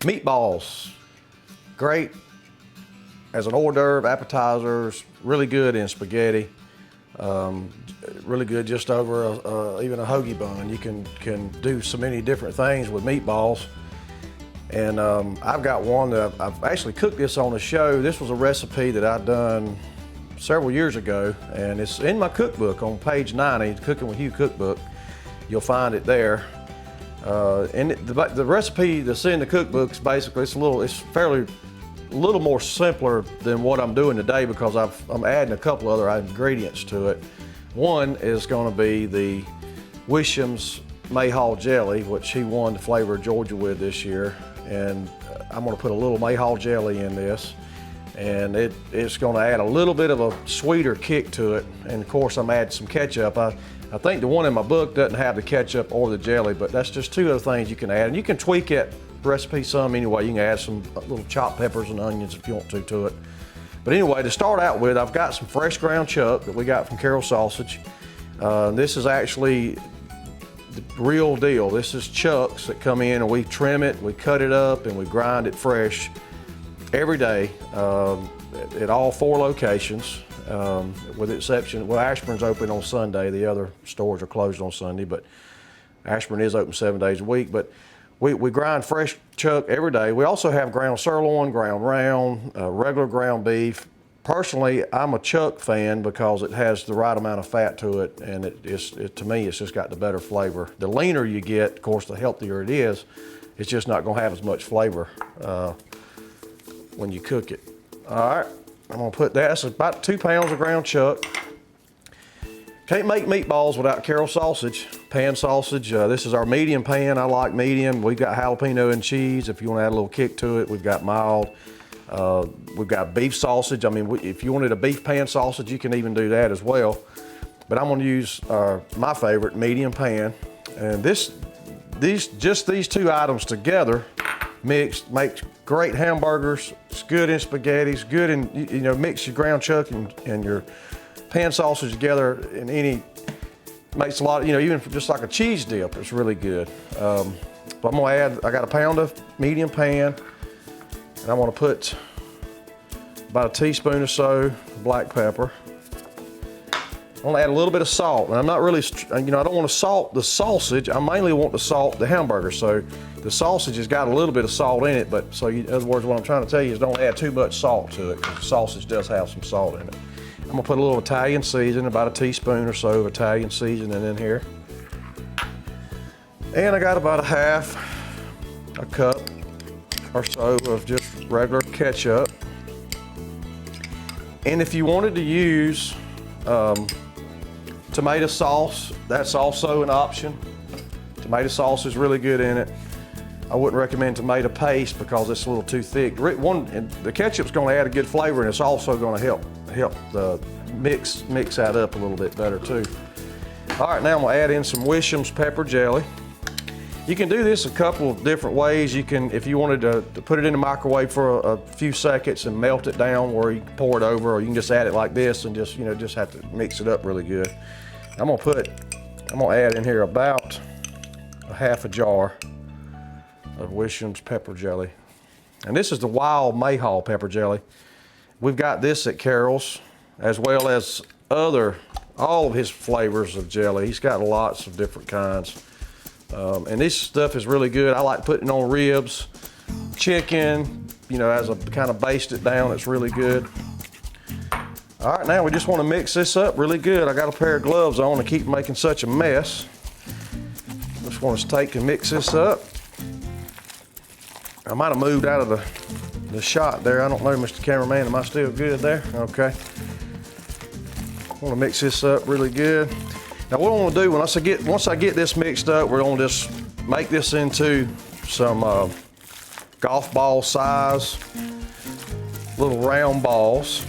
Meatballs, great as an hors d'oeuvre, appetizers, really good in spaghetti. Really good just over even a hoagie bun. You can do so many different things with meatballs. And I've got one that I've actually cooked this on the show. This was a recipe that I'd done several years ago, and it's in my cookbook on page 90, Cooking with Hugh cookbook. You'll find it there. And the recipe that's in the cookbook is basically, it's fairly a little more simpler than what I'm doing today because I'm adding a couple other ingredients to it. One is going to be the Wisham's Mayhaw jelly, which he won the Flavor of Georgia with this year. And I'm going to put a little Mayhaw jelly in this. And it's going to add a little bit of a sweeter kick to it. And of course, I'm adding some ketchup. I think the one in my book doesn't have the ketchup or the jelly, but that's just two other things you can add. And you can tweak it recipe some anyway. You can add some little chopped peppers and onions if you want to it. But anyway, to start out with, I've got some fresh ground chuck that we got from Carroll Sausage. This is actually the real deal. This is chucks that come in and we trim it, we cut it up, and we grind it fresh every day at all 4 locations, with the exception, well, Ashburn's open on Sunday. The other stores are closed on Sunday, but Ashburn is open 7 days a week. But we grind fresh chuck every day. We also have ground sirloin, ground round, regular ground beef. Personally, I'm a chuck fan because it has the right amount of fat to it, and to me, it's just got the better flavor. The leaner you get, of course, the healthier it is. It's just not gonna have as much flavor when you cook it. All right, I'm gonna put that. It's about 2 pounds of ground chuck. Can't make meatballs without Carroll sausage, pan sausage. This is our medium pan. I like medium. We've got jalapeno and cheese. If you want to add a little kick to it, we've got mild. We've got beef sausage. I mean, if you wanted a beef pan sausage, you can even do that as well. But I'm going to use my favorite, medium pan. And just these 2 items together mixed makes great hamburgers. It's good in spaghetti. It's good in, mix your ground chuck and your pan sausage together in makes a lot, even just like a cheese dip, it's really good. But I'm gonna add, I got a pound of medium pan, and I'm gonna put about a teaspoon or so of black pepper. I'm gonna add a little bit of salt, and I'm not really, I don't want to salt the sausage. I mainly want to salt the hamburger, so the sausage has got a little bit of salt in it, but in other words, what I'm trying to tell you is don't add too much salt to it, because the sausage does have some salt in it. I'm gonna put a little Italian seasoning, about a teaspoon or so of Italian seasoning in here. And I got about a cup or so of just regular ketchup. And if you wanted to use tomato sauce, that's also an option. Tomato sauce is really good in it. I wouldn't recommend tomato paste because it's a little too thick. The ketchup's gonna add a good flavor, and it's also gonna help the mix that up a little bit better too. All right, now I'm gonna add in some Wisham's pepper jelly. You can do this a couple of different ways. You can, if you wanted to put it in the microwave for a few seconds and melt it down, where you can pour it over, or you can just add it like this and just have to mix it up really good. I'm gonna add in here about a half a jar of Wisham's pepper jelly. And this is the wild Mayhaw pepper jelly. We've got this at Carroll's, as well as all of his flavors of jelly. He's got lots of different kinds. And this stuff is really good. I like putting it on ribs, chicken, as a kind of baste it down. It's really good. All right, now we just want to mix this up really good. I got a pair of gloves on to keep making such a mess. Just want to take and mix this up. I might have moved out of the shot there. I don't know, Mr. Cameraman, am I still good there? Okay. I want to mix this up really good. Now what I want to do, once I get this mixed up, we're going to just make this into some golf ball size, little round balls.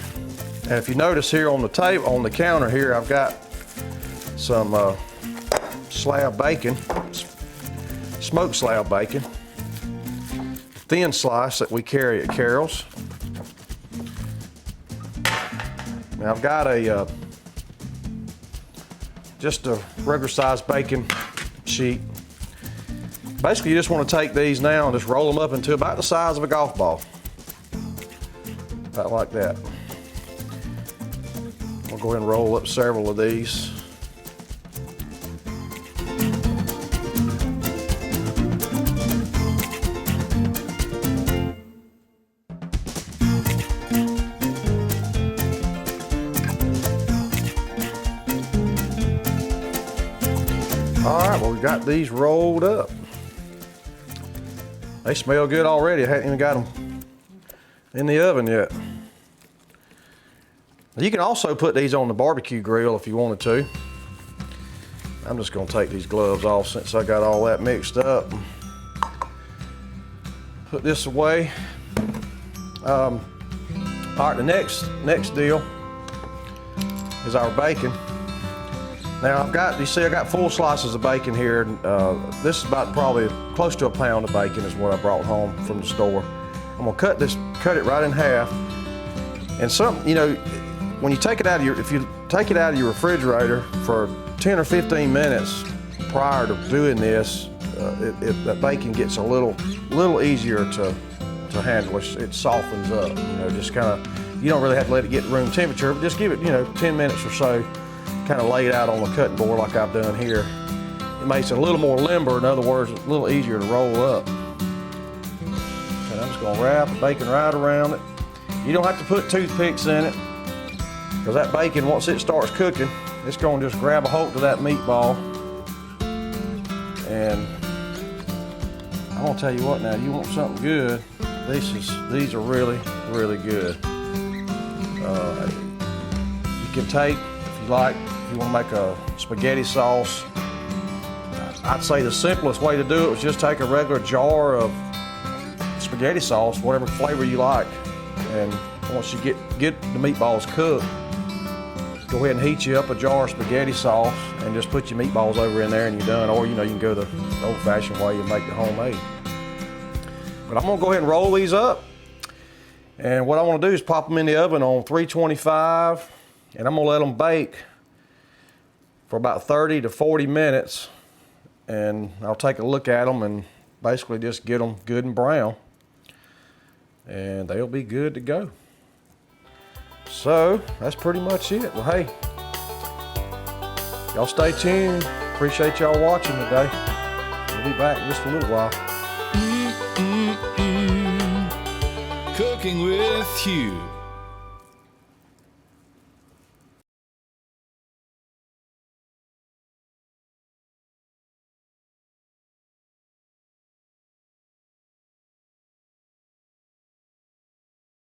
And if you notice here on the table, on the counter here, I've got some slab bacon, smoked slab bacon, thin slice that we carry at Carroll's. Now I've got just a regular size bacon sheet. Basically, you just want to take these now and just roll them up into about the size of a golf ball. About like that. We'll go ahead and roll up several of these. All right, well, we got these rolled up. They smell good already. I hadn't even got them in the oven yet. You can also put these on the barbecue grill if you wanted to. I'm just gonna take these gloves off since I got all that mixed up. Put this away. All right, the next deal is our bacon. Now you see I got full slices of bacon here. This is about probably close to a pound of bacon is what I brought home from the store. I'm gonna cut it right in half. And when you take it out of if you take it out of your refrigerator for 10 or 15 minutes prior to doing this, that bacon gets a little easier to handle. It softens up, just kind of, you don't really have to let it get room temperature, but just give it, 10 minutes or so. Kind of lay it out on the cutting board like I've done here. It makes it a little more limber. In other words, a little easier to roll up. And I'm just gonna wrap the bacon right around it. You don't have to put toothpicks in it, because that bacon, once it starts cooking, it's gonna just grab a hold to that meatball. And I'm gonna tell you what now, you want something good, these are really, really good. You can take, if you want to make a spaghetti sauce, I'd say the simplest way to do it was just take a regular jar of spaghetti sauce, whatever flavor you like, and once you get the meatballs cooked, go ahead and heat you up a jar of spaghetti sauce and just put your meatballs over in there and you're done. Or you can go the old-fashioned way and make the homemade. But I'm gonna go ahead and roll these up, and what I want to do is pop them in the oven on 325, and I'm gonna let them bake for about 30 to 40 minutes, and I'll take a look at them and basically just get them good and brown, and they'll be good to go. So that's pretty much it. Well, hey, y'all stay tuned. Appreciate y'all watching today. We'll be back in just a little while. Cooking with Hugh.